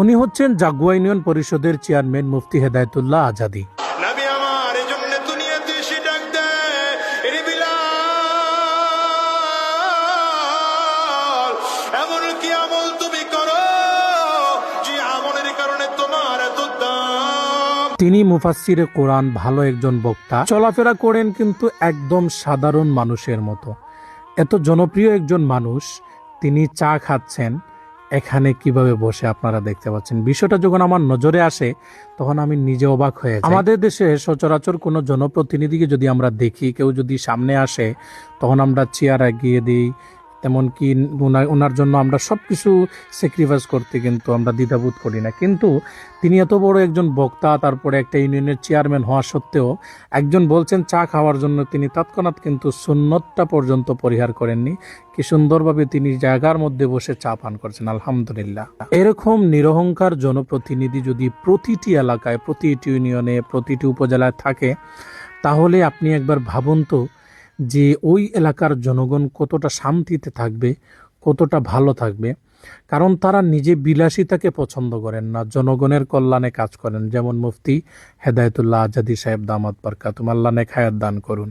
উনি হচ্ছেন জাগুয়া ইউনিয়ন পরিষদের চেয়ারম্যান মুফতি হেদায়েতুল্লাহ আজাদী। নবী আমার এজন্য দুনিয়াতে এসে ডাক দেয়, এরে বিলাল, এমন কি আমল তুমি করো যে আমলের কারণে তোমার এত দাম। তিনি মুফাসসিরে কোরআন, ভালো একজন বক্তা, চলাফেরা করেন কিন্তু একদম সাধারণ মানুষের মতো। এত জনপ্রিয় একজন মানুষ, তিনি চা খাচ্ছেন এখানে কিভাবে বসে, আপনারা দেখতে পাচ্ছেন। বিষয়টা যখন আমার নজরে আসে তখন আমি নিজে অবাক হয়ে যাই। আমাদের দেশে সচরাচর কোনো জনপ্রতিনিধিকে যদি আমরা দেখি, কেউ যদি সামনে আসে তখন আমরা চেয়ার এগিয়ে দিই, এমনকি ওনার জন্য আমরা সব কিছু স্যাক্রিফাইস করতে কিন্তু আমরা দ্বিধাবোধ করি না। কিন্তু তিনি এত বড় একজন বক্তা, তারপরে একটা ইউনিয়নের চেয়ারম্যান হওয়া সত্ত্বেও একজন বলছেন চা খাওয়ার জন্য, তিনি তৎক্ষণাৎ কিন্তু সুন্নতটা পর্যন্ত পরিহার করেননি। কি সুন্দরভাবে তিনি জায়গার মধ্যে বসে চা পান করছেন, আলহামদুলিল্লাহ। এরকম নিরহংকার জনপ্রতিনিধি যদি প্রতিটি এলাকায়, প্রতিটি ইউনিয়নে, প্রতিটি উপজেলায় থাকে, তাহলে আপনি একবার ভাবুন তো যে ওই এলাকার জনগণ কতটা শান্তিতে থাকবে, কতটা ভালো থাকবে। কারণ তারা নিজে বিলাসিতাকে পছন্দ করেন না, জনগণের কল্যাণে কাজ করেন। যেমন মুফতি হেদায়েতুল্লাহ আজাদী সাহেব, দামাত বারকাতুহু, আল্লাহ নেক হায়াত দান করুন।